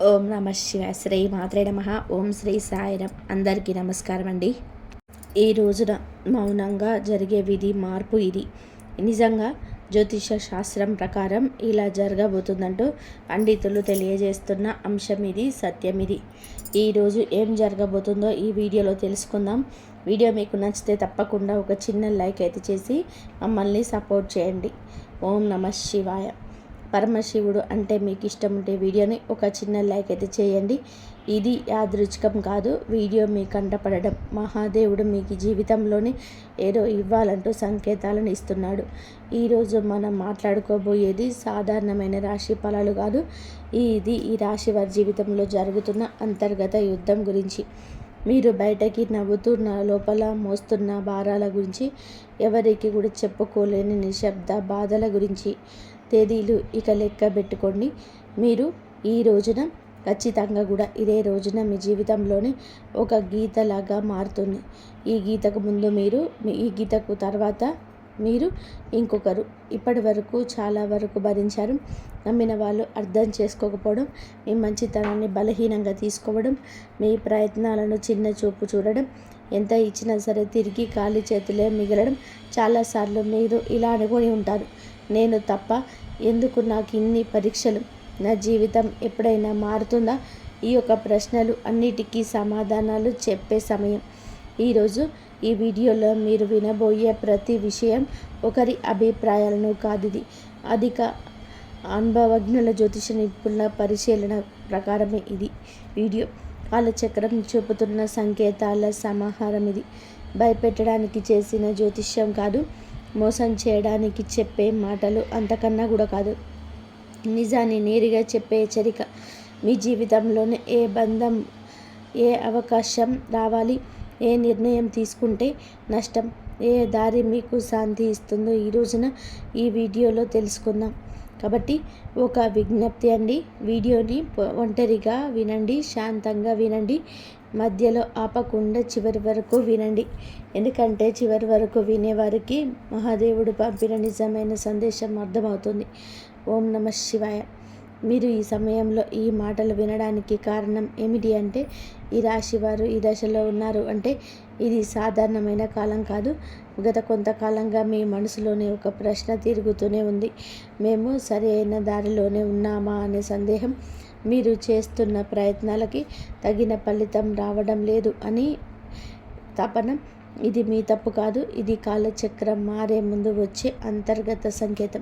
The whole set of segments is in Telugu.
ఓం నమ శివాయ. శ్రీ మాత్రే నమః. ఓం శ్రీ సాయిరాం. అందరికీ నమస్కారం అండి. ఈ రోజున మౌనంగా జరిగే విధి మార్పు ఇది. నిజంగా జ్యోతిష శాస్త్రం ప్రకారం ఇలా జరగబోతుందంటూ పండితులు తెలియజేస్తున్న అంశం ఇది, సత్యం ఇది. ఈరోజు ఏం జరగబోతుందో ఈ వీడియోలో తెలుసుకుందాం. వీడియో మీకు నచ్చితే తప్పకుండా ఒక చిన్న లైక్ అయితే చేసి మమ్మల్ని సపోర్ట్ చేయండి. ఓం నమ శివాయ. పరమశివుడు అంటే మీకు ఇష్టం ఉంటే వీడియోని ఒక చిన్న లైక్ అయితే చేయండి. ఇది యాదృచ్ఛికం కాదు. వీడియో మీ కంటపడడం మహాదేవుడు మీకు జీవితంలోని ఏదో ఇవ్వాలంటూ సంకేతాలను ఇస్తున్నాడు. ఈరోజు మనం మాట్లాడుకోబోయేది సాధారణమైన రాశి ఫలాలు కాదు. ఇది ఈ రాశి వారి జీవితంలో జరుగుతున్న అంతర్గత యుద్ధం గురించి. మీరు బయటకి నవ్వుతున్న లోపల మోస్తున్న భారాల గురించి, ఎవరికి కూడా చెప్పుకోలేని నిశ్శబ్ద బాధల గురించి. తేదీలు ఇక లెక్క పెట్టుకోండి. మీరు ఈ రోజున ఖచ్చితంగా కూడా ఇదే రోజున మీ జీవితంలోని ఒక గీతలాగా మారుతుంది. ఈ గీతకు ముందు మీరు, ఈ గీతకు తర్వాత మీరు ఇంకొకరు. ఇప్పటి వరకు చాలా వరకు భరించారు. నమ్మిన వాళ్ళు అర్థం చేసుకోకపోవడం, మీ మంచితనాన్ని బలహీనంగా తీసుకోవడం, మీ ప్రయత్నాలను చిన్న చూపు చూడడం, ఎంత ఇచ్చినా సరే తిరిగి ఖాళీ చేతులే మిగలడం. చాలాసార్లు మీరు ఇలా అనుకొని ఉంటారు, నేను తప్ప ఎందుకు నాకు ఇన్ని పరీక్షలు, నా జీవితం ఎప్పుడైనా మారుతుందా? ఈ యొక్క ప్రశ్నలు అన్నిటికీ సమాధానాలు చెప్పే సమయం ఈరోజు. ఈ వీడియోలో మీరు వినబోయే ప్రతి విషయం ఒకరి అభిప్రాయాలను కాదు. ఇది అధిక అనుభవజ్ఞుల జ్యోతిష నిపుణుల పరిశీలన ప్రకారమే ఇది వీడియో. కాలచక్రం చూపుతున్న సంకేతాల సమాహారం ఇది. భయపెట్టడానికి చేసిన జ్యోతిష్యం కాదు, మోసం చేయడానికి చెప్పే మాటలు అంతకన్నా కూడా కాదు. నిజాన్ని నేరుగా చెప్పే హెచ్చరిక. మీ జీవితంలోనే ఏ బంధం, ఏ అవకాశం రావాలి, ఏ నిర్ణయం తీసుకుంటే నష్టం, ఏ దారి మీకు శాంతి ఇస్తుందో ఈ రోజున ఈ వీడియోలో తెలుసుకుందాం. కాబట్టి ఒక విజ్ఞప్తి అండి, వీడియోని ఒంటరిగా వినండి, శాంతంగా వినండి, మధ్యలో ఆపకుండా చివరి వరకు వినండి. ఎందుకంటే చివరి వరకు వినేవారికి మహాదేవుడు పంపిన నిజమైన సందేశం అర్థమవుతుంది. ఓం నమ శివాయ. మీరు ఈ సమయంలో ఈ మాటలు వినడానికి కారణం ఏమిటి అంటే, ఈ రాశి వారు ఈ దశలో ఉన్నారు అంటే ఇది సాధారణమైన కాలం కాదు. గత కొంతకాలంగా మీ మనసులోనే ఒక ప్రశ్న తిరుగుతూనే ఉంది. మేము సరి అయిన దారిలోనే ఉన్నామా అనే సందేహం, మీరు చేస్తున్న ప్రయత్నాలకి తగిన ఫలితం రావడం లేదు అని తపన. ఇది మీ తప్పు కాదు, ఇది కాలచక్రం మారే ముందు వచ్చే అంతర్గత సంకేతం.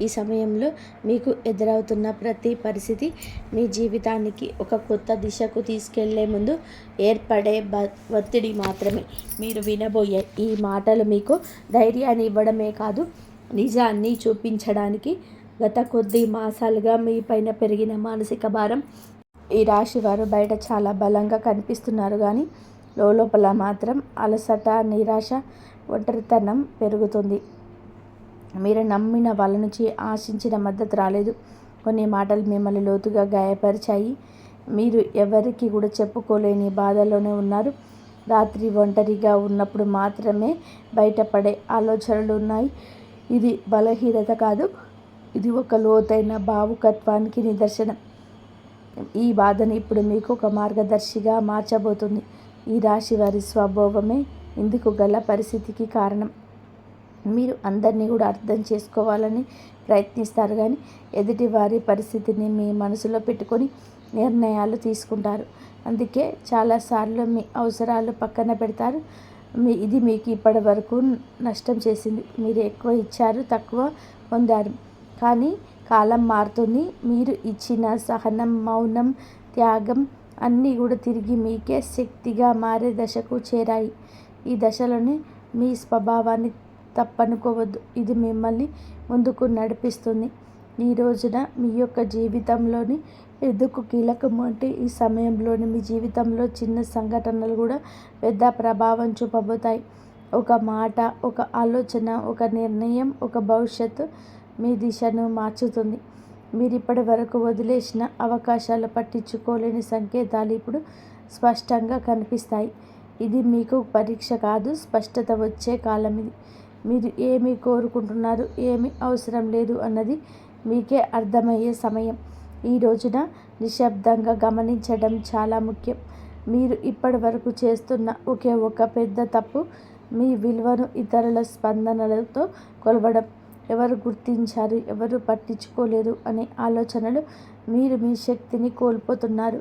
ఈ సమయంలో మీకు ఎదురవుతున్న ప్రతి పరిస్థితి మీ జీవితానికి ఒక కొత్త దిశకు తీసుకెళ్లే ముందు ఏర్పడే ఒత్తిడి మాత్రమే. మీరు వినబోయే ఈ మాటలు మీకు ధైర్యాన్ని ఇవ్వడమే కాదు, నిజాన్ని చూపించడానికి. గత కొద్ది మాసాలుగా మీ పైన పెరిగిన మానసిక భారం. ఈ రాశి వారు బయట చాలా బలంగా కనిపిస్తున్నారు, కానీ లోపల మాత్రం అలసట, నిరాశ, ఒంటరితనం పెరుగుతుంది. మీరు నమ్మిన వాళ్ళ నుంచి ఆశించిన మద్దతు రాలేదు. కొన్ని మాటలు మిమ్మల్ని లోతుగా గాయపరిచాయి. మీరు ఎవరికి కూడా చెప్పుకోలేని బాధలోనే ఉన్నారు. రాత్రి ఒంటరిగా ఉన్నప్పుడు మాత్రమే బయటపడే ఆలోచనలు ఉన్నాయి. ఇది బలహీనత కాదు, ఇది ఒక లోతైన భావుకత్వానికి నిదర్శనం. ఈ బాధను ఇప్పుడు మీకు ఒక మార్గదర్శిగా మార్చబోతుంది. ఈ రాశి వారి స్వభావమే ఇందుకు గల పరిస్థితికి కారణం. మీరు అందరినీ కూడా అర్థం చేసుకోవాలని ప్రయత్నిస్తారు, కానీ ఎదుటి వారి పరిస్థితిని మీ మనసులో పెట్టుకొని నిర్ణయాలు తీసుకుంటారు. అందుకే చాలాసార్లు మీ అవసరాలు పక్కన పెడతారు. ఇది మీకు ఇప్పటి వరకు నష్టం చేసింది. మీరు ఎక్కువ ఇచ్చారు, తక్కువ పొందారు. కానీ కాలం మారుతుంది. మీరు ఇచ్చిన సహనం, మౌనం, త్యాగం అన్నీ కూడా తిరిగి మీకే శక్తిగా మారే దశకు చేరాయి. ఈ దశలోనే మీ స్వభావాన్ని తప్పనుకోవద్దు, ఇది మిమ్మల్ని ముందుకు నడిపిస్తుంది. ఈ రోజున మీ యొక్క జీవితంలోని ఎందుకు కీలకం అంటే, ఈ సమయంలోని మీ జీవితంలో చిన్న సంఘటనలు కూడా పెద్ద ప్రభావం చూపబోతాయి. ఒక మాట, ఒక ఆలోచన, ఒక నిర్ణయం, ఒక భవిష్యత్తు మీ దిశను మార్చుతుంది. మీరు ఇప్పటి వరకు వదిలేసిన అవకాశాలు, పట్టించుకోలేని సంకేతాలు ఇప్పుడు స్పష్టంగా కనిపిస్తాయి. ఇది మీకు పరీక్ష కాదు, స్పష్టత వచ్చే కాలం ఇది. మీరు ఏమి కోరుకుంటున్నారు, ఏమి అవసరం లేదు అన్నది మీకే అర్థమయ్యే సమయం. ఈ రోజున నిశ్శబ్దంగా గమనించడం చాలా ముఖ్యం. మీరు ఇప్పటి వరకు చేస్తున్న ఒకే ఒక పెద్ద తప్పు మీ విలువను ఇతరుల స్పందనలతో కొలవడం. ఎవరు గుర్తించారు, ఎవరు పట్టించుకోలేదు అనే ఆలోచనలు మీరు మీ శక్తిని కోల్పోతున్నారు.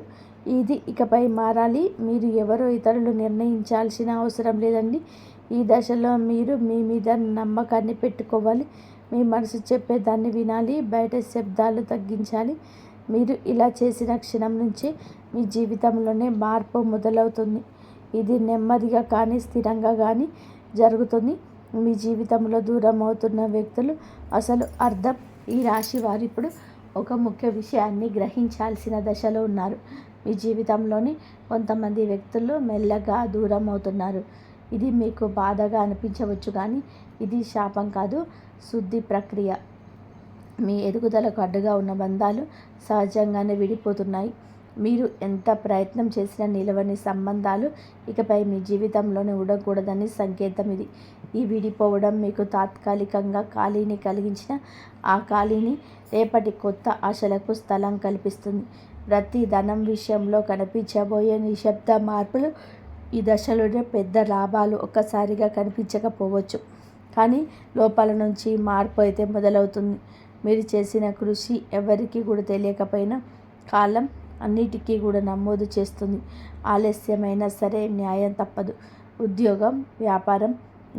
ఇది ఇకపై మారాలి. మీరు ఎవరో ఇతరులు నిర్ణయించాల్సిన అవసరం లేదండి. ఈ దశలో మీరు మీ మీద నమ్మకాన్ని పెట్టుకోవాలి. మీ మనసు చెప్పేదాన్ని వినాలి. బయట శబ్దాలు తగ్గించాలి. మీరు ఇలా చేసిన క్షణం నుంచి మీ జీవితంలోనే మార్పు మొదలవుతుంది. ఇది నెమ్మదిగా కానీ స్థిరంగా కానీ జరుగుతుంది. మీ జీవితంలో దూరం అవుతున్న వ్యక్తులు అసలు అర్థం. ఈ రాశి వారు ఇప్పుడు ఒక ముఖ్య విషయాన్ని గ్రహించాల్సిన దశలో ఉన్నారు. మీ జీవితంలోని కొంతమంది వ్యక్తులు మెల్లగా దూరం అవుతున్నారు. ఇది మీకు బాధగా అనిపించవచ్చు, కానీ ఇది శాపం కాదు, శుద్ధి ప్రక్రియ. మీ ఎదుగుదలకు అడ్డుగా ఉన్న బంధాలు సహజంగానే విడిపోతున్నాయి. మీరు ఎంత ప్రయత్నం చేసినా నిలవని సంబంధాలు ఇకపై మీ జీవితంలోనే ఉండకూడదని సంకేతం ఇది. ఈ విడిపోవడం మీకు తాత్కాలికంగా ఖాళీని కలిగించిన ఆ ఖాళీని రేపటి కొత్త ఆశలకు స్థలం కల్పిస్తుంది. ప్రతి ధనం విషయంలో కనిపించబోయే నిశ్శబ్ద మార్పులు ఈ దశలోనే పెద్ద లాభాలు ఒక్కసారిగా కనిపించకపోవచ్చు, కానీ లోపల నుంచి మార్పు అయితే మొదలవుతుంది. మీరు చేసిన కృషి ఎవరికి కూడా తెలియకపోయినా కాలం అన్నిటికీ కూడా నమోదు చేస్తుంది. ఆలస్యమైనా సరే న్యాయం తప్పదు. ఉద్యోగం, వ్యాపారం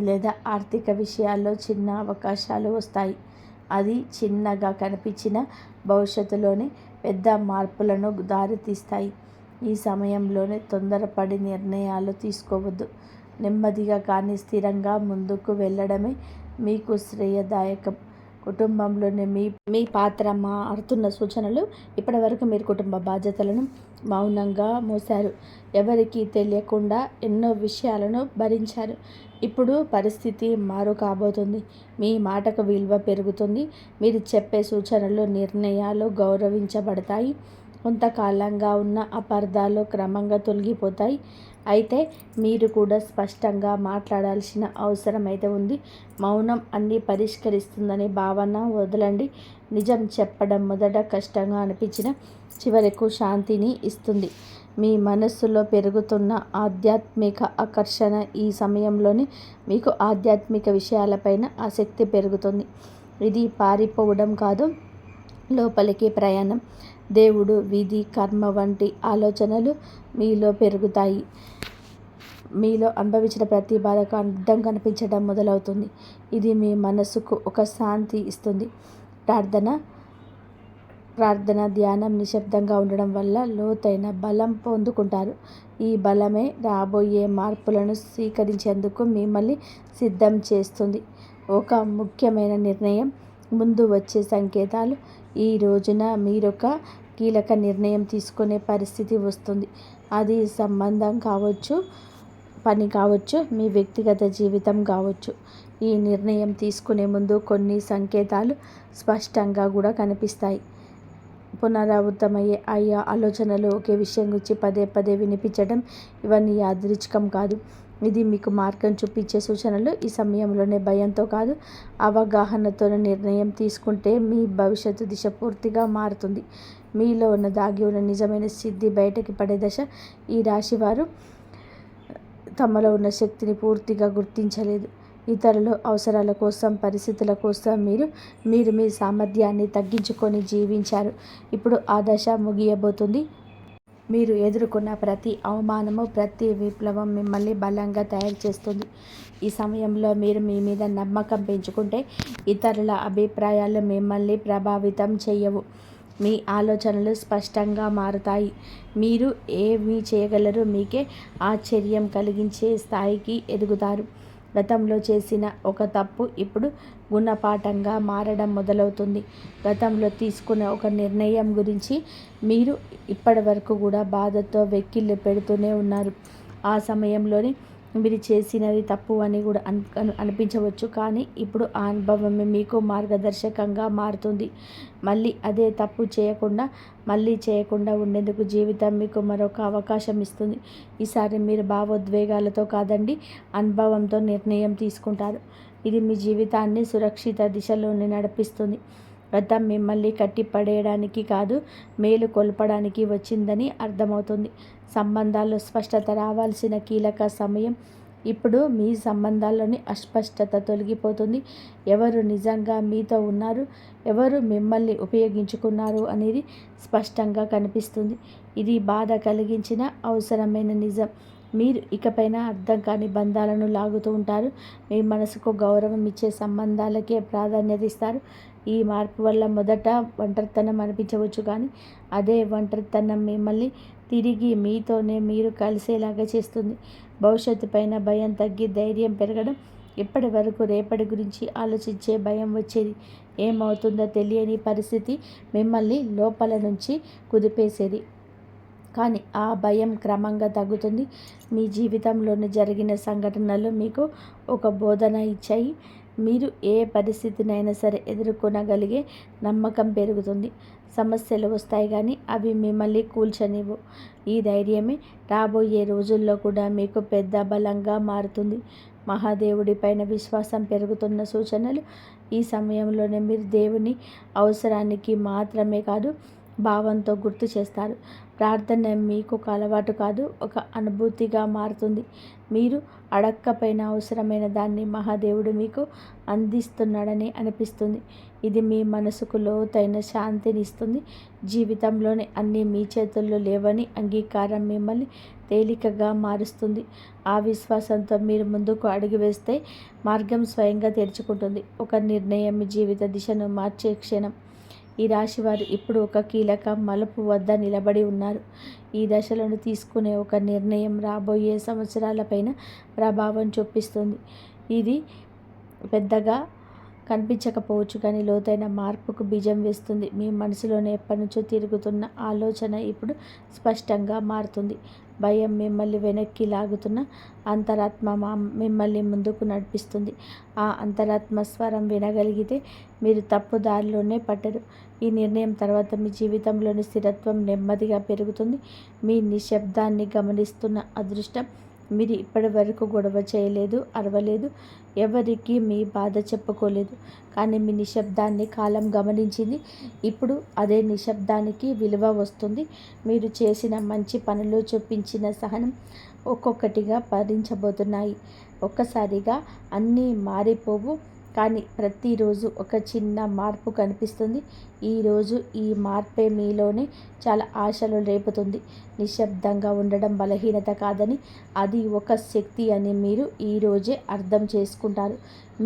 లేదా ఆర్థిక విషయాల్లో చిన్న అవకాశాలు వస్తాయి. అది చిన్నగా కనిపించిన భవిష్యత్తులోని పెద్ద మార్పులను దారితీస్తాయి. ఈ సమయంలోనే తొందరపడి నిర్ణయాలు తీసుకోవద్దు. నెమ్మదిగా కానీ స్థిరంగా ముందుకు వెళ్ళడమే మీకు శ్రేయదాయకం. కుటుంబంలోని మీ పాత్ర మారుతున్న సూచనలు. ఇప్పటివరకు మీరు కుటుంబ బాధ్యతలను మౌనంగా మోసారు. ఎవరికీ తెలియకుండా ఎన్నో విషయాలను భరించారు. ఇప్పుడు పరిస్థితి మారు కాబోతుంది. మీ మాటకు విలువ పెరుగుతుంది. మీరు చెప్పే సూచనలు, నిర్ణయాలు గౌరవించబడతాయి. కొంతకాలంగా ఉన్న అపార్థాలు క్రమంగా తొలగిపోతాయి. అయితే మీరు కూడా స్పష్టంగా మాట్లాడాల్సిన అవసరం అయితే ఉంది. మౌనం అన్నీ పరిష్కరిస్తుందనే భావన వదలండి. నిజం చెప్పడం మొదట కష్టంగా అనిపించిన చివరకు శాంతిని ఇస్తుంది. మీ మనస్సులో పెరుగుతున్న ఆధ్యాత్మిక ఆకర్షణ. ఈ సమయంలోనే మీకు ఆధ్యాత్మిక విషయాలపైన ఆసక్తి పెరుగుతుంది. ఇది పారిపోవడం కాదు, లోపలికి ప్రయాణం. దేవుడు, విధి, కర్మ వంటి ఆలోచనలు మీలో పెరుగుతాయి. మీలో అనుభవించిన ప్రతి బాధకు అర్థం కనిపించడం మొదలవుతుంది. ఇది మీ మనసుకు ఒక శాంతి ఇస్తుంది. ప్రార్థన, ధ్యానం, నిశ్శబ్దంగా ఉండడం వల్ల లోతైన బలం పొందుకుంటారు. ఈ బలమే రాబోయే మార్పులను స్వీకరించేందుకు మిమ్మల్ని సిద్ధం చేస్తుంది. ఒక ముఖ్యమైన నిర్ణయం ముందు వచ్చే సంకేతాలు. ఈ రోజున మీరొక కీలక నిర్ణయం తీసుకునే పరిస్థితి వస్తుంది. అది సంబంధం కావచ్చు, పని కావచ్చు, మీ వ్యక్తిగత జీవితం కావచ్చు. ఈ నిర్ణయం తీసుకునే ముందు కొన్ని సంకేతాలు స్పష్టంగా కూడా కనిపిస్తాయి. పునరావృతమయ్యే ఆలోచనలు, ఒకే విషయం గురించి పదే పదే వినిపించడం, ఇవన్నీ యాదృచ్ఛికం కాదు. ఇది మీకు మార్గం చూపించే సూచనలు. ఈ సమయంలోనే భయంతో కాదు, అవగాహనతో నిర్ణయం తీసుకుంటే మీ భవిష్యత్తు దిశ పూర్తిగా మారుతుంది. మీలో ఉన్న దాగి ఉన్న నిజమైన సిద్ధి బయటకి పడే దశ. ఈ రాశివారు తమలో ఉన్న శక్తిని పూర్తిగా గుర్తించలేదు. ఇతరుల అవసరాల కోసం, పరిస్థితుల కోసం మీరు మీ సామర్థ్యాన్ని తగ్గించుకొని జీవించారు. ఇప్పుడు ఆ దశ ముగియబోతుంది. మీరు ఎదుర్కొన్న ప్రతి అవమానము, ప్రతి విప్లవం మిమ్మల్ని బలంగా తయారు చేస్తుంది. ఈ సమయంలో మీరు మీ మీద నమ్మకం పెంచుకుంటే ఇతరుల అభిప్రాయాలు మిమ్మల్ని ప్రభావితం చేయవు. మీ ఆలోచనలు స్పష్టంగా మారుతాయి. మీరు ఏమి చేయగలరో మీకే ఆశ్చర్యం కలిగించే స్థాయికి ఎదుగుతారు. గతంలో చేసిన ఒక తప్పు ఇప్పుడు గుణపాఠంగా మారడం మొదలవుతుంది. గతంలో తీసుకున్న ఒక నిర్ణయం గురించి మీరు ఇప్పటి వరకు కూడా బాధతో వెక్కిళ్ళు పెడుతూనే ఉన్నారు. ఆ సమయంలోనే మీరు చేసినది తప్పు అని కూడా అనిపించవచ్చు, కానీ ఇప్పుడు ఆ అనుభవమే మీకు మార్గదర్శకంగా మారుతుంది. మళ్ళీ అదే తప్పు చేయకుండా ఉండేందుకు జీవితం మీకు మరొక అవకాశం ఇస్తుంది. ఈసారి మీరు భావోద్వేగాలతో కాదండి, అనుభవంతో నిర్ణయం తీసుకుంటారు. ఇది మీ జీవితాన్ని సురక్షిత దిశలోనే నడిపిస్తుంది. గతం మిమ్మల్ని కట్టి పడేయడానికి కాదు, మేలు కొల్పడానికి వచ్చిందని అర్థమవుతుంది. సంబంధాల్లో స్పష్టత రావాల్సిన కీలక సమయం ఇప్పుడు. మీ సంబంధాల్లోని అస్పష్టత తొలగిపోతుంది. ఎవరు నిజంగా మీతో ఉన్నారు, ఎవరు మిమ్మల్ని ఉపయోగించుకున్నారు అనేది స్పష్టంగా కనిపిస్తుంది. ఇది బాధ కలిగించిన అవసరమైన నిజం. మీరు ఇకపైన అర్థం కాని బంధాలను లాగుతూ ఉంటారు. మీ మనసుకు గౌరవం ఇచ్చే సంబంధాలకే ప్రాధాన్యత ఇస్తారు. ఈ మార్పు వల్ల మొదట ఒంటరితనం అనిపించవచ్చు, కానీ అదే ఒంటరితనం మిమ్మల్ని తిరిగి మీతోనే మీరు కలిసేలాగా చేస్తుంది. భవిష్యత్తు పైన భయం తగ్గి ధైర్యం పెరగడం. ఇప్పటి వరకు రేపటి గురించి ఆలోచించే భయం వచ్చేది. ఏమవుతుందో తెలియని పరిస్థితి మిమ్మల్ని లోపల నుంచి కుదిపేసేది. కానీ ఆ భయం క్రమంగా తగ్గుతుంది. మీ జీవితంలోని జరిగిన సంఘటనలు మీకు ఒక బోధన ఇచ్చాయి. మీరు ఏ పరిస్థితినైనా సరే ఎదుర్కొనగలిగే నమ్మకం పెరుగుతుంది. సమస్యలు వస్తాయి, కానీ అవి మిమ్మల్ని కూల్చనివ్వు. ఈ ధైర్యమే రాబోయే రోజుల్లో కూడా మీకు పెద్ద బలంగా మారుతుంది. మహాదేవుడి పైన విశ్వాసం పెరుగుతున్న సూచనలు. ఈ సమయంలోనే మీరు దేవుని అవసరానికి మాత్రమే కాదు, భావంతో గుర్తు చేస్తారు. ప్రార్థన మీకు ఒక అలవాటు కాదు, ఒక అనుభూతిగా మారుతుంది. మీరు అడక్కపోయిన అవసరమైన దాన్ని మహాదేవుడు మీకు అందిస్తున్నాడని అనిపిస్తుంది. ఇది మీ మనసుకు లోతైన శాంతిని ఇస్తుంది. జీవితంలోని అన్నీ మీ చేతుల్లో లేవని అంగీకారం మిమ్మల్ని తేలికగా మారుస్తుంది. ఆ విశ్వాసంతో మీరు ముందుకు అడుగు వేస్తే మార్గం స్వయంగా తెరుచుకుంటుంది. ఒక నిర్ణయం మీ జీవిత దిశను మార్చే క్షణం. ఈ రాశివారు ఇప్పుడు ఒక కీలక మలుపు వద్ద నిలబడి ఉన్నారు. ఈ దశలను తీసుకునే ఒక నిర్ణయం రాబోయే సంవత్సరాలపైన ప్రభావం చూపిస్తుంది. ఇది పెద్దగా కనిపించకపోవచ్చు, కానీ లోతైన మార్పుకు బీజం వేస్తుంది. మీ మనసులోనే ఎప్పటినుంచో తిరుగుతున్న ఆలోచన ఇప్పుడు స్పష్టంగా మారుతుంది. భయం మిమ్మల్ని వెనక్కి లాగుతున్న అంతరాత్మ మిమ్మల్ని ముందుకు నడిపిస్తుంది. ఆ అంతరాత్మ స్వరం వినగలిగితే మీరు తప్పు దారిలోనే పట్టరు. ఈ నిర్ణయం తర్వాత మీ జీవితంలోని స్థిరత్వం నెమ్మదిగా పెరుగుతుంది. మీ నిశ్శబ్దాన్ని గమనిస్తున్న అదృష్టం. మీరు ఇప్పటి వరకు గొడవ చేయలేదు, అరవలేదు, ఎవరికి మీ బాధ చెప్పుకోలేదు, కానీ మీ నిశ్శబ్దాన్ని కాలం గమనించింది. ఇప్పుడు అదే నిశ్శబ్దానికి విలువ వస్తుంది. మీరు చేసిన మంచి పనులు చూపించిన సహనం ఒక్కొక్కటిగా భరించబోతున్నాయి. ఒక్కసారిగా అన్నీ మారిపోవు, కానీ ప్రతిరోజు ఒక చిన్న మార్పు కనిపిస్తుంది. ఈరోజు ఈ మార్పే మీలోనే చాలా ఆశలు రేపుతుంది. నిశ్శబ్దంగా ఉండడం బలహీనత కాదని, అది ఒక శక్తి అని మీరు ఈరోజే అర్థం చేసుకుంటారు.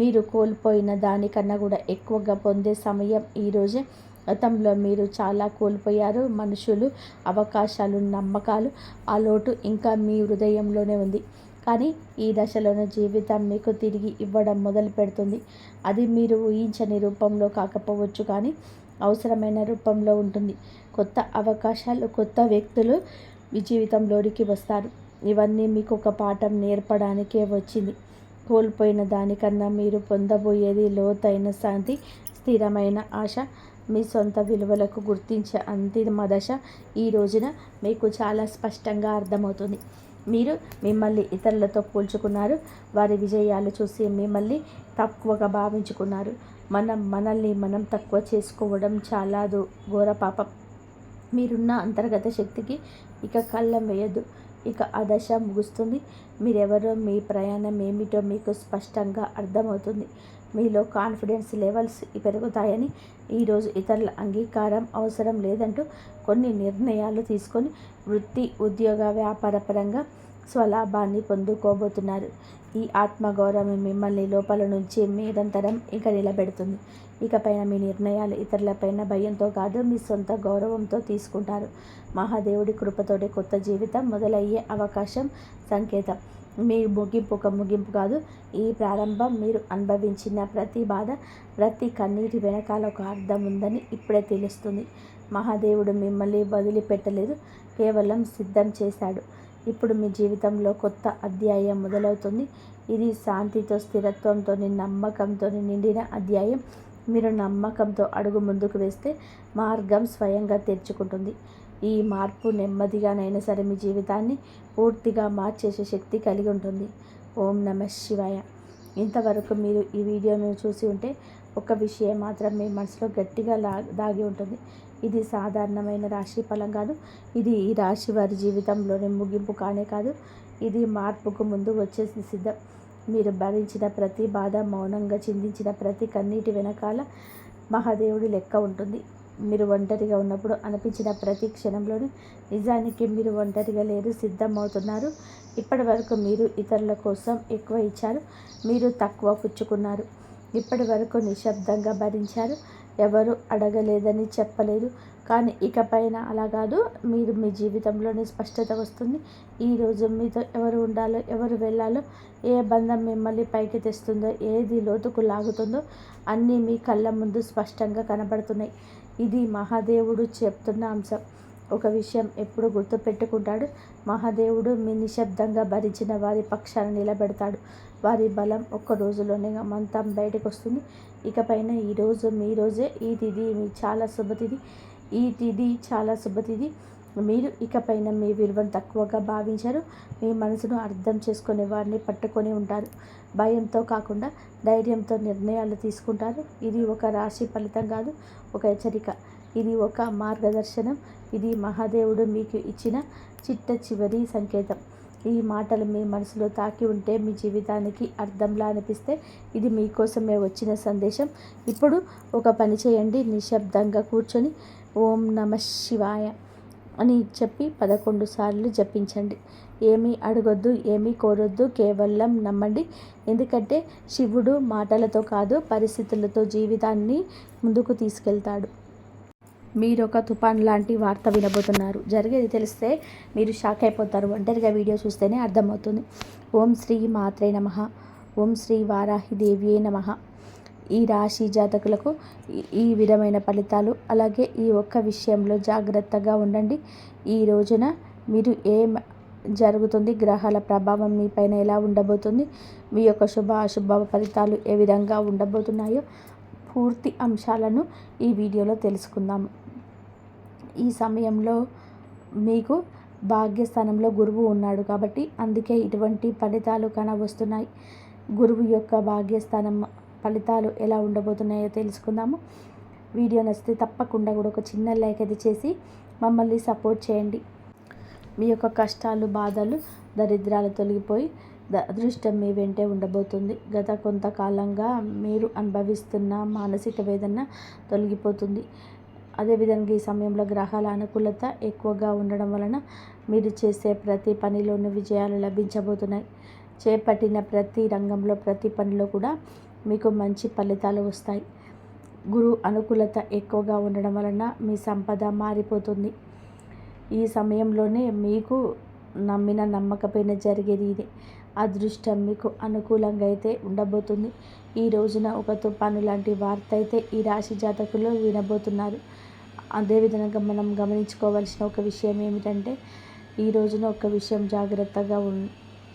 మీరు కోల్పోయిన దానికన్నా కూడా ఎక్కువగా పొందే సమయం ఈరోజే. గతంలో మీరు చాలా కోల్పోయారు. మనుషులు, అవకాశాలు, నమ్మకాలు. ఆ లోటు ఇంకా మీ హృదయంలోనే ఉంది. కానీ ఈ దశలోనే జీవితం మీకు తిరిగి ఇవ్వడం మొదలు పెడుతుంది. అది మీరు ఊహించని రూపంలో కాకపోవచ్చు, కానీ అవసరమైన రూపంలో ఉంటుంది. కొత్త అవకాశాలు, కొత్త వ్యక్తులు మీ జీవితంలోనికి వస్తారు. ఇవన్నీ మీకు ఒక పాఠం నేర్పడానికే వచ్చింది. కోల్పోయిన దానికన్నా మీరు పొందబోయేది లోతైన శాంతి, స్థిరమైన ఆశ, మీ సొంత విలువలకు గుర్తించే అంతిమ దశ. ఈ రోజున మీకు చాలా స్పష్టంగా అర్థమవుతుంది. మీరు మిమ్మల్ని ఇతరులతో పోల్చుకున్నారు. వారి విజయాలు చూసి మిమ్మల్ని తక్కువగా భావించుకున్నారు. మనల్ని మనం తక్కువ చేసుకోవడం చాలా ఘోర పాపం. మీరున్న అంతర్గత శక్తికి ఇక కళ్ళం వేయద్దు. ఇక ఆ దశ ముగుస్తుంది. మీరెవరో, మీ ప్రయాణం ఏమిటో మీకు స్పష్టంగా అర్థమవుతుంది. మీలో కాన్ఫిడెన్స్ లెవెల్స్ పెరుగుతాయని, ఈరోజు ఇతరుల అంగీకారం అవసరం లేదంటూ కొన్ని నిర్ణయాలు తీసుకొని వృత్తి, ఉద్యోగ, వ్యాపారపరంగా స్వలాభాన్ని పొందుకోబోతున్నారు. ఈ ఆత్మగౌరవం మిమ్మల్ని లోపల నుంచి నిరంతరం ఇక నిలబెడుతుంది. ఇకపైన మీ నిర్ణయాలు ఇతరులపైన భయంతో కాదు, మీ సొంత గౌరవంతో తీసుకుంటారు. మహాదేవుడి కృపతోటి కొత్త జీవితం మొదలయ్యే అవకాశం సంకేతం. మీ ముగింపు ఒక ముగింపు కాదు, ఈ ప్రారంభం. మీరు అనుభవించిన ప్రతి బాధ, ప్రతి కన్నీటి వెనకాల ఒక అర్థం ఉందని ఇప్పుడే తెలుస్తుంది. మహాదేవుడు మిమ్మల్ని వదిలిపెట్టలేదు, కేవలం సిద్ధం చేశాడు. ఇప్పుడు మీ జీవితంలో కొత్త అధ్యాయం మొదలవుతుంది. ఇది శాంతితో, స్థిరత్వంతో, నమ్మకంతో నిండిన అధ్యాయం. మీరు నమ్మకంతో అడుగు ముందుకు వేస్తే మార్గం స్వయంగా తెరుచుకుంటుంది. ఈ మార్పు నెమ్మదిగానైనా సరే మీ జీవితాన్ని పూర్తిగా మార్చేసే శక్తి కలిగి ఉంటుంది. ఓం నమః శివాయ. ఇంతవరకు మీరు ఈ వీడియోను చూసి ఉంటే ఒక విషయం మాత్రం మీ మనసులో గట్టిగా దాగి ఉంటుంది. ఇది సాధారణమైన రాశి ఫలం కాదు. ఇది ఈ రాశి వారి జీవితంలోని ముగింపు కానే కాదు. ఇది మార్పుకు ముందు వచ్చేసి సిద్ధం. మీరు భరించిన ప్రతి బాధ, మౌనంగా చిందించిన ప్రతి కన్నీటి వెనకాల మహాదేవుడి లెక్క ఉంటుంది. మీరు ఒంటరిగా ఉన్నప్పుడు అనిపించిన ప్రతి క్షణంలోనూ నిజానికి మీరు ఒంటరిగా లేరు, సిద్ధమవుతున్నారు. ఇప్పటి వరకు మీరు ఇతరుల కోసం ఎక్కువ ఇచ్చారు, మీరు తక్కువ పుచ్చుకున్నారు. ఇప్పటి వరకు నిశ్శబ్దంగా భరించారు, ఎవరు అడగలేదని చెప్పలేదు. కానీ ఇకపైన అలా కాదు. మీరు మీ జీవితంలోనే స్పష్టత వస్తుంది. ఈరోజు మీతో ఎవరు ఉండాలో, ఎవరు వెళ్ళాలో, ఏ బంధం మిమ్మల్ని పైకి తెస్తుందో, ఏది లోతుకు లాగుతుందో అన్నీ మీ కళ్ళ ముందు స్పష్టంగా కనబడుతున్నాయి. ఇది మహాదేవుడు చెప్తున్న అంశం. ఒక విషయం ఎప్పుడు గుర్తుపెట్టుకుంటాడు. మహాదేవుడు మీ నిశ్శబ్దంగా భరించిన వారి పక్షాన నిలబెడతాడు. వారి బలం ఒక్క రోజులోనే మంతం బయటకు వస్తుంది. ఇకపైన ఈరోజు మీ రోజే. ఈ తిథి చాలా శుభతిథి. ఈ తిథి చాలా శుభతిథి. మీరు ఇకపైన మీ విలువను తక్కువగా భావించరు. మీ మనసును అర్థం చేసుకునే వారిని పట్టుకొని ఉంటారు. భయంతో కాకుండా ధైర్యంతో నిర్ణయాలు తీసుకుంటారు. ఇది ఒక రాశి ఫలితం కాదు, ఒక హెచ్చరిక. ఇది ఒక మార్గదర్శనం. ఇది మహాదేవుడు మీకు ఇచ్చిన చిట్ట చివరి సంకేతం. ఈ మాటలు మీ మనసులో తాకి ఉంటే, మీ జీవితానికి అర్థంలా అనిపిస్తే ఇది మీకోసమే వచ్చిన సందేశం. ఇప్పుడు ఒక పని చేయండి. నిశ్శబ్దంగా కూర్చొని ఓం నమ శివాయ అని చెప్పి 11 సార్లు జపించండి. ఏమీ అడగొద్దు, ఏమీ కోరొద్దు, కేవలం నమ్మండి. ఎందుకంటే శివుడు మాటలతో కాదు, పరిస్థితులతో జీవితాన్ని ముందుకు తీసుకెళ్తాడు. మీరు ఒక తుఫాన్ లాంటి వార్త వినబోతున్నారు. జరిగేది తెలిస్తే మీరు షాక్ అయిపోతారు. ఒంటరిగా వీడియో చూస్తేనే అర్థమవుతుంది. ఓం శ్రీ మాత్రే నమః. ఓం శ్రీ వారాహిదేవియే నమః. ఈ రాశి జాతకులకు ఈ విధమైన ఫలితాలు. అలాగే ఈ ఒక్క విషయంలో జాగ్రత్తగా ఉండండి. ఈ రోజున మీరు ఏం జరుగుతుంది, గ్రహాల ప్రభావం మీ పైన ఎలా ఉండబోతుంది, మీ యొక్క శుభ అశుభ ఫలితాలు ఏ విధంగా ఉండబోతున్నాయో పూర్తి అంశాలను ఈ వీడియోలో తెలుసుకుందాము. ఈ సమయంలో మీకు భాగ్యస్థానంలో గురువు ఉన్నాడు కాబట్టి అందుకే ఇటువంటి ఫలితాలు కనవస్తున్నాయి. గురువు యొక్క భాగ్యస్థానం ఫలితాలు ఎలా ఉండబోతున్నాయో తెలుసుకుందాము. వీడియో నచ్చితే తప్పకుండా కూడా ఒక చిన్న లైక్ అది చేసి మమ్మల్ని సపోర్ట్ చేయండి. మీ యొక్క కష్టాలు, బాధలు, దరిద్రాలు తొలగిపోయి అదృష్టం మీ వెంటే ఉండబోతుంది. గత కొంతకాలంగా మీరు అనుభవిస్తున్న మానసిక వేదన తొలగిపోతుంది. అదేవిధంగా ఈ సమయంలో గ్రహాల అనుకూలత ఎక్కువగా ఉండడం వలన మీరు చేసే ప్రతి పనిలోనూ విజయాలు లభించబోతున్నాయి. చేపట్టిన ప్రతి రంగంలో, ప్రతి పనిలో కూడా మీకు మంచి ఫలితాలు వస్తాయి. గురు అనుకూలత ఎక్కువగా ఉండడం వలన మీ సంపద మారిపోతుంది. ఈ సమయంలోనే మీకు నమ్మకపోయిన జరిగేది ఇదే. అదృష్టం మీకు అనుకూలంగా అయితే ఉండబోతుంది. ఈ రోజున ఒక తుఫాను లాంటి వార్త అయితే ఈ రాశి జాతకులు వినబోతున్నారు. అదేవిధంగా మనం గమనించుకోవాల్సిన ఒక విషయం ఏమిటంటే, ఈ రోజున ఒక విషయం జాగ్రత్తగా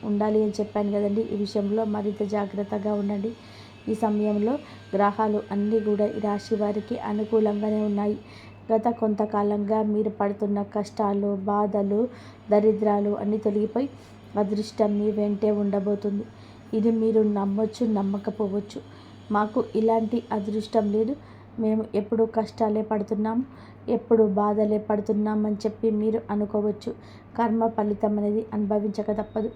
ఉండాలి అని చెప్పాను కదండి. ఈ విషయంలో మరింత జాగ్రత్తగా ఉండండి. ఈ సమయంలో గ్రహాలు అన్నీ కూడా ఈ రాశి వారికి అనుకూలంగానే ఉన్నాయి. గత కొంతకాలంగా మీరు పడుతున్న కష్టాలు, బాధలు, దరిద్రాలు అన్నీ తొలగిపోయి అదృష్టం మీ వెంటే ఉండబోతుంది. ఇది మీరు నమ్మొచ్చు, నమ్మకపోవచ్చు. మాకు ఇలాంటి అదృష్టం లేదు, మేము ఎప్పుడు కష్టాలే పడుతున్నాం, ఎప్పుడు బాధలే పడుతున్నాం అని చెప్పి మీరు అనుకోవచ్చు. కర్మ ఫలితం అనేది అనుభవించక తప్పదు.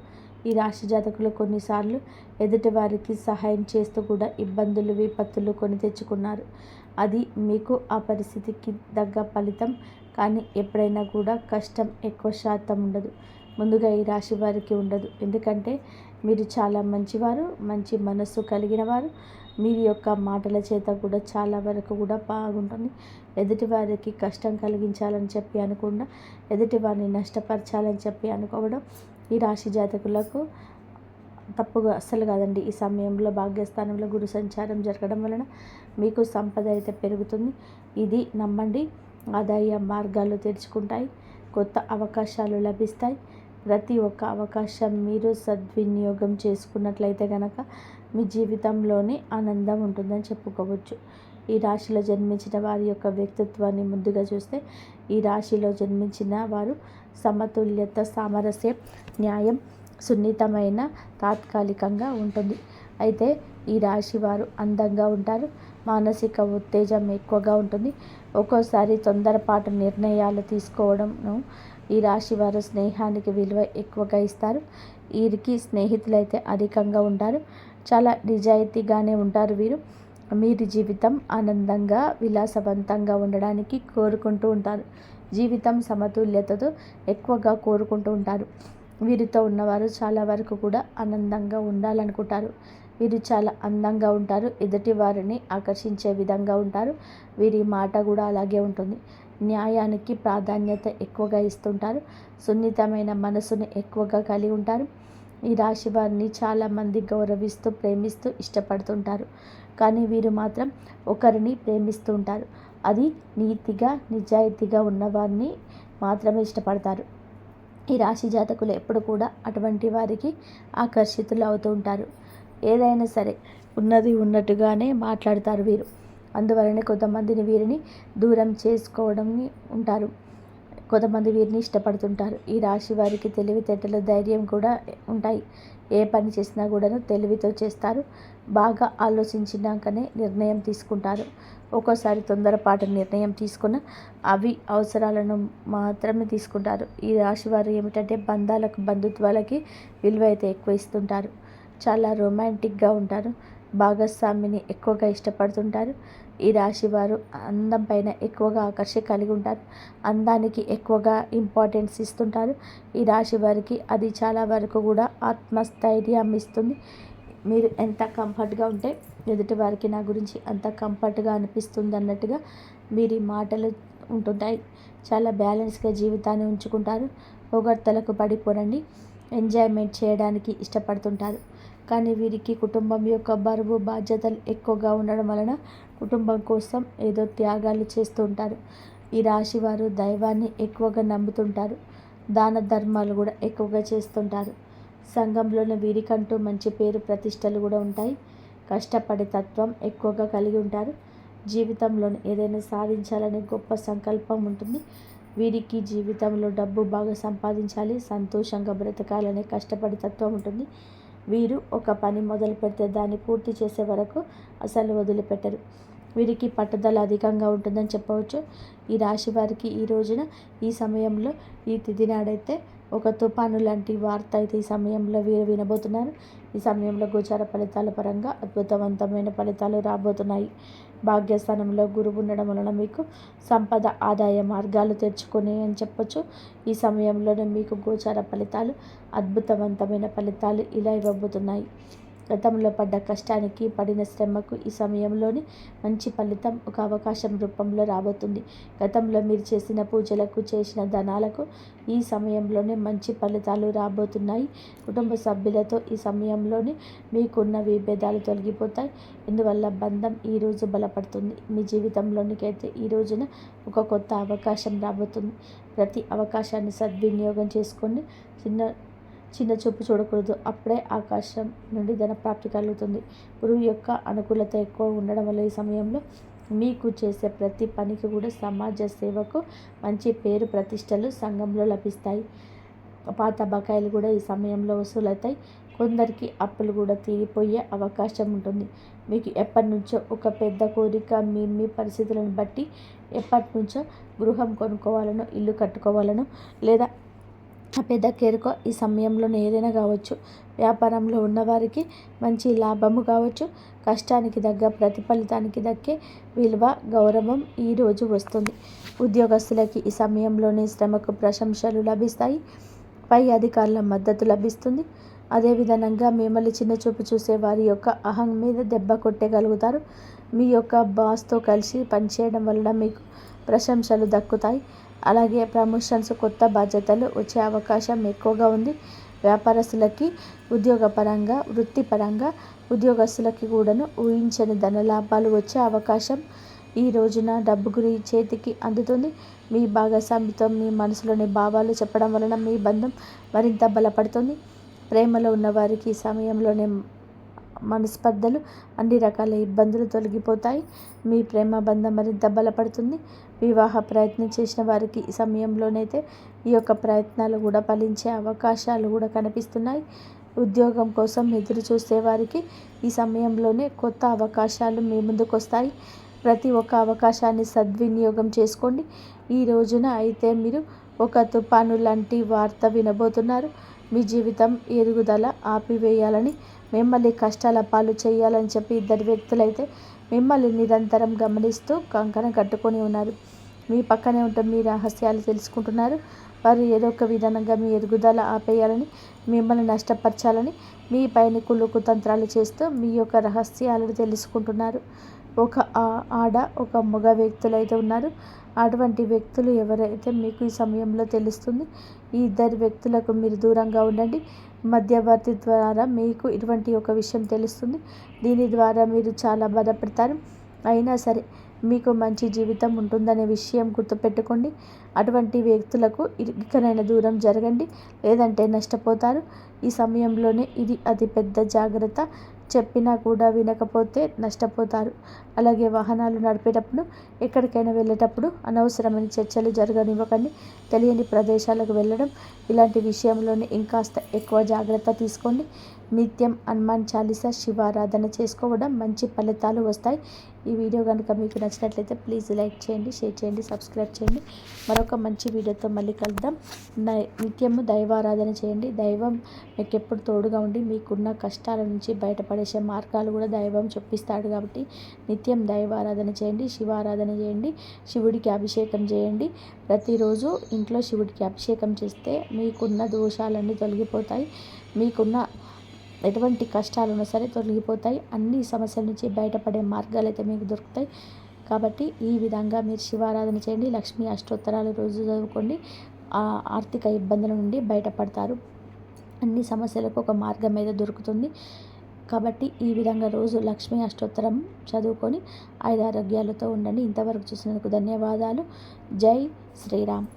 ఈ రాశి జాతకులు కొన్నిసార్లు ఎదుటి వారికి సహాయం చేస్తూ కూడా ఇబ్బందులు, విపత్తులు కొని తెచ్చుకున్నారు. అది మీకు ఆ పరిస్థితికి తగ్గ ఫలితం. కానీ ఎప్పుడైనా కూడా కష్టం ఎక్కువ శాతం ఉండదు. ముందుగా ఈ రాశి వారికి ఉండదు. ఎందుకంటే మీరు చాలా మంచివారు, మంచి మనస్సు కలిగిన వారు. మీ యొక్క మాటల చేత కూడా చాలా వరకు కూడా బాగుంటుంది. ఎదుటి వారికి కష్టం కలిగించాలని చెప్పి అనుకుండా ఎదుటివారిని నష్టపరచాలని చెప్పి అనుకోవడం ఈ రాశి జాతకులకు తప్పుగా అస్సలు కాదండి. ఈ సమయంలో భాగ్యస్థానంలో గురు సంచారం జరగడం వలన మీకు సంపద అయితే పెరుగుతుంది. ఇది నమ్మండి. ఆదాయ మార్గాలు తెరుచుకుంటాయి, కొత్త అవకాశాలు లభిస్తాయి. ప్రతి ఒక్క అవకాశం మీరు సద్వినియోగం చేసుకున్నట్లయితే కనుక మీ జీవితంలోనే ఆనందం ఉంటుందని చెప్పుకోవచ్చు. ఈ రాశిలో జన్మించిన వారి యొక్క వ్యక్తిత్వాన్ని ముందుగా చూస్తే, ఈ రాశిలో జన్మించిన వారు సమతుల్యత, సామరస్యం, న్యాయం, సున్నితమైన తాత్కాలికంగా ఉంటుంది. అయితే ఈ రాశి వారు అందంగా ఉంటారు, మానసిక ఉత్తేజం ఎక్కువగా ఉంటుంది. ఒక్కోసారి తొందరపాటు నిర్ణయాలు తీసుకోవడంను ఈ రాశి వారు స్నేహానికి విలువ ఎక్కువగా ఇస్తారు. వీరికి స్నేహితులైతే అధికంగా ఉంటారు. చాలా నిజాయితీగానే ఉంటారు వీరు. వీరి జీవితం ఆనందంగా విలాసవంతంగా ఉండడానికి కోరుకుంటూ ఉంటారు. జీవితం సమతుల్యతతో ఎక్కువగా కోరుకుంటూ ఉంటారు. వీరితో ఉన్నవారు చాలా వరకు కూడా ఆనందంగా ఉండాలనుకుంటారు. వీరు చాలా అందంగా ఉంటారు. ఎదుటి వారిని ఆకర్షించే విధంగా ఉంటారు. వీరి మాట కూడా అలాగే ఉంటుంది. న్యాయానికి ప్రాధాన్యత ఎక్కువగా ఇస్తుంటారు. సున్నితమైన మనసును ఎక్కువగా కలిగి ఉంటారు. ఈ రాశి వారిని చాలామంది గౌరవిస్తూ ప్రేమిస్తూ ఇష్టపడుతుంటారు. కానీ వీరు మాత్రం ఒకరిని ప్రేమిస్తూ ఉంటారు. అది నీతిగా నిజాయితీగా ఉన్నవారిని మాత్రమే ఇష్టపడతారు. ఈ రాశి జాతకులు ఎప్పుడు కూడా అటువంటి వారికి ఆకర్షితులు అవుతూ ఉంటారు. ఏదైనా సరే ఉన్నది ఉన్నట్టుగానే మాట్లాడతారు వీరు. అందువలనే కొంతమందిని వీరిని దూరం చేసుకోవడం ఉంటారు. కొంతమంది వీరిని ఇష్టపడుతుంటారు. ఈ రాశి వారికి తెలివితేటలు ధైర్యం కూడా ఉంటాయి. ఏ పని చేసినా కూడాను తెలివితో చేస్తారు. బాగా ఆలోచించినాకనే నిర్ణయం తీసుకుంటారు. ఒక్కోసారి తొందరపాటు నిర్ణయం తీసుకున్న అవి అవసరాలను మాత్రమే తీసుకుంటారు. ఈ రాశి వారు ఏమిటంటే బంధుత్వాలకి విలువ అయితే ఎక్కువ ఇస్తుంటారు. చాలా రొమాంటిక్గా ఉంటారు. భాగస్వామిని ఎక్కువగా ఇష్టపడుతుంటారు. ఈ రాశి వారు అందం పైన ఎక్కువగా ఆకర్షణ కలిగి ఉంటారు. అందానికి ఎక్కువగా ఇంపార్టెన్స్ ఇస్తుంటారు. ఈ రాశి వారికి అది చాలా వరకు కూడా ఆత్మస్థైర్యం ఇస్తుంది. మీరు ఎంత కంఫర్ట్గా ఉంటే ఎదుటి వారికి నా గురించి అంత కంఫర్ట్గా అనిపిస్తుంది అన్నట్టుగా వీరి మాటలు ఉంటుంటాయి. చాలా బ్యాలెన్స్గా జీవితాన్ని ఉంచుకుంటారు. పొగడ్తలకు పడిపోరండి. ఎంజాయ్మెంట్ చేయడానికి ఇష్టపడుతుంటారు. కానీ వీరికి కుటుంబం యొక్క బరువు బాధ్యతలు ఎక్కువగా ఉండడం వలన కుటుంబం కోసం ఏదో త్యాగాలు చేస్తూ ఉంటారు. ఈ రాశి వారు దైవాన్ని ఎక్కువగా నమ్ముతుంటారు. దాన ధర్మాలు కూడా ఎక్కువగా చేస్తుంటారు. సంఘంలోని వీరికంటూ మంచి పేరు ప్రతిష్టలు కూడా ఉంటాయి. కష్టపడే తత్వం ఎక్కువగా కలిగి ఉంటారు. జీవితంలోని ఏదైనా సాధించాలనే గొప్ప సంకల్పం ఉంటుంది. వీరికి జీవితంలో డబ్బు బాగా సంపాదించాలి, సంతోషంగా బ్రతకాలనే కష్టపడే తత్వం ఉంటుంది. వీరు ఒక పని మొదలు పెడితే దాన్ని పూర్తి చేసే వరకు అసలు వదిలిపెట్టరు. వీరికి పట్టుదల అధికంగా ఉంటుందని చెప్పవచ్చు. ఈ రాశి వారికి ఈ రోజున ఈ సమయంలో ఈ తిథి నాడైతే ఒక తుఫాను లాంటి వార్త అయితే ఈ సమయంలో వీరు వినబోతున్నారు. ఈ సమయంలో గోచార ఫలితాల పరంగా అద్భుతవంతమైన ఫలితాలు రాబోతున్నాయి. భాగ్యస్థానంలో గురువు ఉండడం వలన మీకు సంపద ఆదాయ మార్గాలు తెరుచుకునే అని చెప్పొచ్చు. ఈ సమయంలోనే మీకు గోచార ఫలితాలు అద్భుతవంతమైన ఫలితాలు ఇలా ఇవ్వబోతున్నాయి. గతంలో పడ్డ కష్టానికి పడిన శ్రమకు ఈ సమయంలోని మంచి ఫలితం ఒక అవకాశం రూపంలో రాబోతుంది. గతంలో మీరు చేసిన పూజలకు చేసిన దానాలకు ఈ సమయంలోనే మంచి ఫలితాలు రాబోతున్నాయి. కుటుంబ సభ్యులతో ఈ సమయంలోనే మీకున్న విభేదాలు తొలగిపోతాయి. ఇందువల్ల బంధం ఈరోజు బలపడుతుంది. మీ జీవితంలోనికైతే ఈ రోజున ఒక కొత్త అవకాశం రాబోతుంది. ప్రతి అవకాశాన్ని సద్వినియోగం చేసుకోండి. చిన్న చూపు చూడకూడదు. అప్పుడే ఆకాశం నుండి ధన ప్రాప్తి కలుగుతుంది. గురువు యొక్క అనుకూలత ఎక్కువ ఉండడం వల్ల ఈ సమయంలో మీకు చేసే ప్రతి పనికి కూడా సమాజ సేవకు మంచి పేరు ప్రతిష్టలు సంఘంలో లభిస్తాయి. పాత బకాయిలు కూడా ఈ సమయంలో వసూలవుతాయి. కొందరికి అప్పులు కూడా తీరిపోయే అవకాశం ఉంటుంది. మీకు ఎప్పటి నుంచో ఒక పెద్ద కోరిక మీ పరిస్థితులను బట్టి ఎప్పటి నుంచో గృహం కొనుక్కోవాలనో ఇల్లు కట్టుకోవాలనో లేదా పెద్ద కేరుకో ఈ సమయంలోనే ఏదైనా కావచ్చు. వ్యాపారంలో ఉన్నవారికి మంచి లాభము కావచ్చు. కష్టానికి తగ్గ ప్రతిఫలితానికి దక్కే విలువ గౌరవం ఈరోజు వస్తుంది. ఉద్యోగస్తులకి ఈ సమయంలోనే శ్రమకు ప్రశంసలు లభిస్తాయి. పై అధికారుల మద్దతు లభిస్తుంది. అదేవిధంగా మిమ్మల్ని చిన్నచూపు చూసే వారి యొక్క అహం మీద దెబ్బ కొట్టగలుగుతారు. మీ యొక్క బాస్తో కలిసి పనిచేయడం వలన మీకు ప్రశంసలు దక్కుతాయి. అలాగే ప్రమోషన్స్ కొత్త బాధ్యతలు వచ్చే అవకాశం ఎక్కువగా ఉంది. వ్యాపారస్తులకి ఉద్యోగపరంగా వృత్తిపరంగా ఉద్యోగస్తులకి కూడాను ఊహించని ధనలాభాలు వచ్చే అవకాశం ఈ రోజున డబ్బు చేతికి అందుతుంది. మీ భాగస్వామితో మీ మనసులోని భావాలు చెప్పడం వలన మీ బంధం మరింత బలపడుతుంది. ప్రేమలో ఉన్నవారికి ఈ సమయంలోనే మనస్పర్ధలు అన్ని రకాల ఇబ్బందులు తొలగిపోతాయి. మీ ప్రేమ బంధం మరింత బలపడుతుంది. వివాహ ప్రయత్నం చేసిన వారికి ఈ సమయంలోనైతే ఈ యొక్క ప్రయత్నాలు కూడా ఫలించే అవకాశాలు కూడా కనిపిస్తున్నాయి. ఉద్యోగం కోసం ఎదురు చూసే వారికి ఈ సమయంలోనే కొత్త అవకాశాలు మీ ముందుకు వస్తాయి. ప్రతి ఒక్క అవకాశాన్ని సద్వినియోగం చేసుకోండి. ఈ రోజున అయితే మీరు ఒక తుఫాను లాంటి వార్త వినబోతున్నారు. మీ జీవితం ఎదుగుదల ఆపివేయాలని, మిమ్మల్ని కష్టాల పాలు చేయాలని చెప్పి ఇద్దరు వ్యక్తులైతే మిమ్మల్ని నిరంతరం గమనిస్తూ కంకణం కట్టుకొని ఉన్నారు. మీ పక్కనే ఉంటే మీ రహస్యాలు తెలుసుకుంటున్నారు. వారు ఏదో ఒక విధానంగా మీ ఎదుగుదల ఆపేయాలని, మిమ్మల్ని నష్టపరచాలని మీ పైన కుళ్ళు తంత్రాలు చేస్తూ మీ యొక్క రహస్యాలను తెలుసుకుంటున్నారు. ఒక ఆడ ఒక మగ వ్యక్తులు అయితే ఉన్నారు. అటువంటి వ్యక్తులు ఎవరైతే మీకు ఈ సమయంలో తెలుస్తుంది. ఈ ఇద్దరు వ్యక్తులకు మీరు దూరంగా ఉండండి. మధ్యవర్తి ద్వారా మీకు ఇటువంటి ఒక విషయం తెలుస్తుంది. దీని ద్వారా మీరు చాలా బాధపడతారు. అయినా సరే మీకు మంచి జీవితం ఉంటుందనే విషయం గుర్తుపెట్టుకోండి. అటువంటి వ్యక్తులకు ఇకనైనా దూరం జరగండి, లేదంటే నష్టపోతారు. ఈ సమయంలోనే ఇది అతి పెద్ద జాగ్రత్త. చెప్పినా కూడా వినకపోతే నష్టపోతారు. అలాగే వాహనాలు నడిపేటప్పుడు, ఎక్కడికైనా వెళ్ళేటప్పుడు అనవసరమైన చర్చలు జరగనివ్వకండి. తెలియని ప్రదేశాలకు వెళ్ళడం ఇలాంటి విషయంలోనే ఇంకాస్త ఎక్కువ జాగ్రత్త తీసుకోండి. నిత్యం హనుమాన్ చాలీసా శివారాధన చేసుకోవడం మంచి ఫలితాలు వస్తాయి. ఈ వీడియో కనుక మీకు నచ్చినట్లయితే ప్లీజ్ లైక్ చేయండి, షేర్ చేయండి, సబ్స్క్రైబ్ చేయండి. మరొక మంచి వీడియోతో మళ్ళీ కలుద్దాం. నిత్యము దైవారాధన చేయండి. దైవం మీకు ఎప్పుడు తోడుగా ఉండి మీకున్న కష్టాల నుంచి బయటపడేసే మార్గాలు కూడా దైవం చూపిస్తాడు. కాబట్టి నిత్యం దైవారాధన చేయండి, శివారాధన చేయండి, శివుడికి అభిషేకం చేయండి. ప్రతిరోజు ఇంట్లో శివుడికి అభిషేకం చేస్తే మీకున్న దోషాలన్నీ తొలగిపోతాయి. మీకున్న ఎటువంటి కష్టాలున్నా సరే తొలగిపోతాయి. అన్ని సమస్యల నుంచి బయటపడే మార్గాలు అయితే మీకు దొరుకుతాయి. కాబట్టి ఈ విధంగా మీరు శివారాధన చేయండి. లక్ష్మీ అష్టోత్తరాలు రోజు చదువుకోండి. ఆర్థిక ఇబ్బందుల నుండి బయటపడతారు. అన్ని సమస్యలకు ఒక మార్గం అయితే దొరుకుతుంది. కాబట్టి ఈ విధంగా రోజు లక్ష్మీ అష్టోత్తరం చదువుకొని ఆయురారోగ్యాలతో ఉండండి. ఇంతవరకు చూసినందుకు ధన్యవాదాలు. జై శ్రీరామ్.